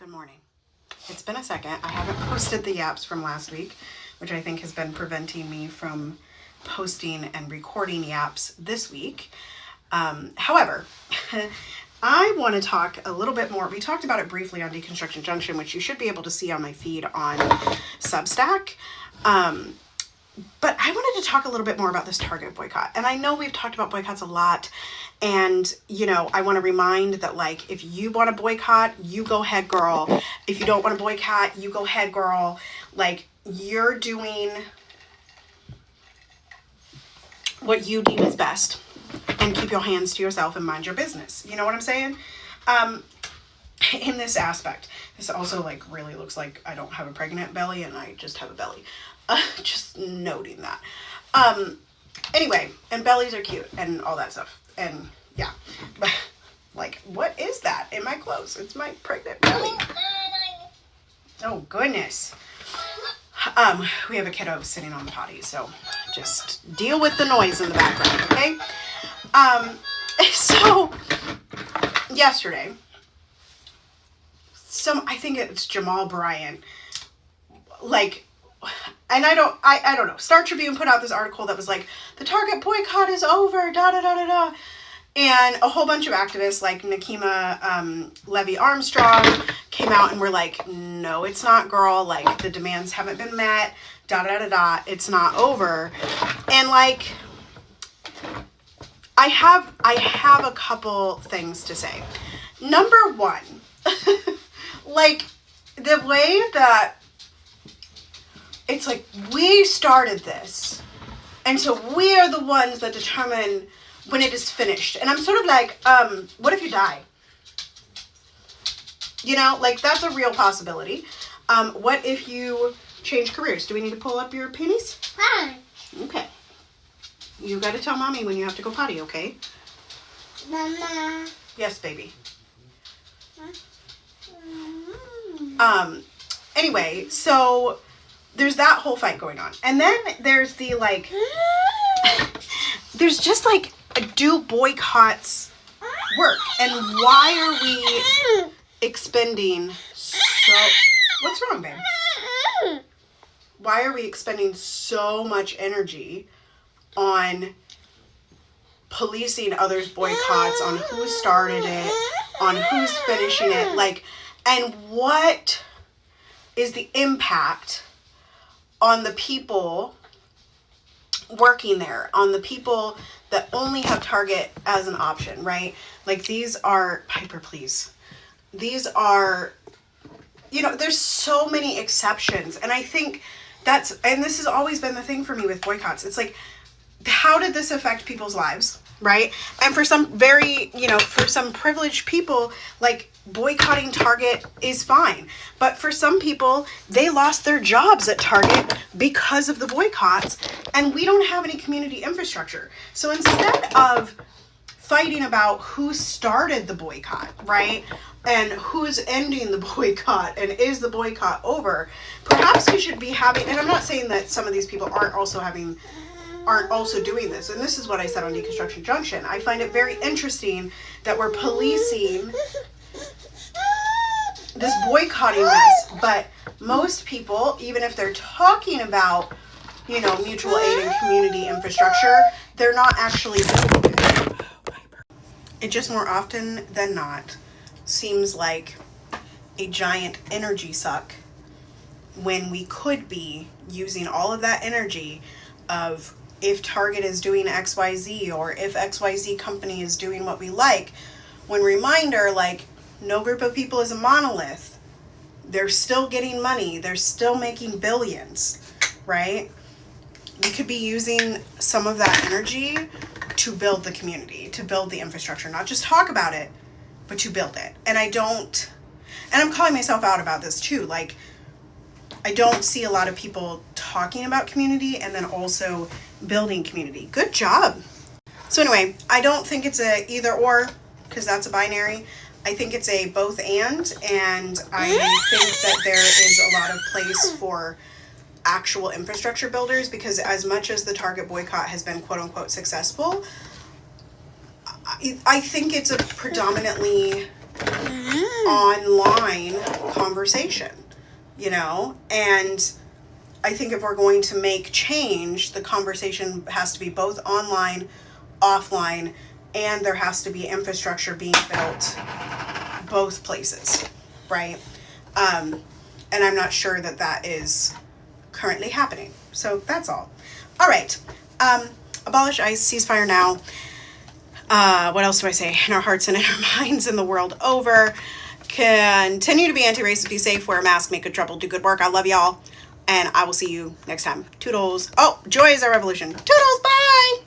Good morning. It's been a second. I haven't posted the YAPs from last week, which I think has been preventing me from posting and recording YAPs this week. However, I want to talk a little bit more. We talked about it briefly on Deconstruction Junction, which you should be able to see on my feed on Substack. But I wanted to talk a little bit more about this Target boycott. And I know we've talked about boycotts a lot. And, you know, I want to remind that, like, if you want to boycott, you go ahead, girl. If you don't want to boycott, you go ahead, girl. Like, you're doing what you deem is best. And keep your hands to yourself and mind your business. You know what I'm saying? In this aspect. This also, like, really looks like I don't have a pregnant belly and I just have a belly. Just noting that. Anyway, and bellies are cute and all that stuff. And yeah, but like, what is that in my clothes? It's my pregnant belly. Oh goodness. We have a kiddo sitting on the potty, so just deal with the noise in the background, okay? So yesterday, I think it's Jamal Bryant, like, and I don't know. Star Tribune put out this article that was like, the Target boycott is over, da da da da da. And a whole bunch of activists like Nakima Levy Armstrong came out and were like, no, it's not, girl. Like, the demands haven't been met, da da da da. It's not over. And like, I have a couple things to say. Number one, like, the way that it's like, we started this, and so we are the ones that determine when it is finished. And I'm sort of like, what if you die? You know, like, that's a real possibility. What if you change careers? Do we need to pull up your panties? Hi. Okay. You gotta tell mommy when you have to go potty, okay? Mama. Yes, baby. Mm. Anyway, so there's that whole fight going on. And then there's the, like, there's just, like, do boycotts work? And why are we expending what's wrong, babe? Why are we expending so much energy on policing others' boycotts, on who started it, on who's finishing it? Like, and what is the impact on the people working there, on the people that only have Target as an option, right? Like, these are, Piper, please. These are, you know, there's so many exceptions. And I think and this has always been the thing for me with boycotts. It's like, how did this affect people's lives, right? And for some for some privileged people, like, boycotting Target is fine. But for some people, they lost their jobs at Target because of the boycotts, and we don't have any community infrastructure. So instead of fighting about who started the boycott, right, and who's ending the boycott, and is the boycott over, perhaps we should be having, and I'm not saying that some of these people aren't also doing this. And this is what I said on Deconstruction Junction. I find it very interesting that we're policing this boycotting mess, but most people, even if they're talking about, you know, mutual aid and community infrastructure, they're not actually doing it. It just more often than not seems like a giant energy suck when we could be using all of that energy of, if Target is doing XYZ, or if XYZ company is doing what we like, when reminder, like, no group of people is a monolith. They're still getting money. They're still making billions, right? We could be using some of that energy to build the community, to build the infrastructure, not just talk about it, but to build it. And I'm calling myself out about this too. Like, I don't see a lot of people talking about community and then also building community. Good job. So anyway, I don't think it's a either or, because that's a binary. I think it's a both and I think that there is a lot of place for actual infrastructure builders, because as much as the Target boycott has been quote unquote successful, I think it's a predominantly online conversation, you know? And I think if we're going to make change, the conversation has to be both online, offline, and there has to be infrastructure being built both places, right? And I'm not sure that that is currently happening. So that's all. All right. Abolish ICE, ceasefire now. What else do I say? In our hearts and in our minds and the world over. Continue to be anti-racist, be safe, wear a mask, make good trouble, do good work. I love y'all. And I will see you next time. Toodles. Oh, joy is our revolution. Toodles, bye!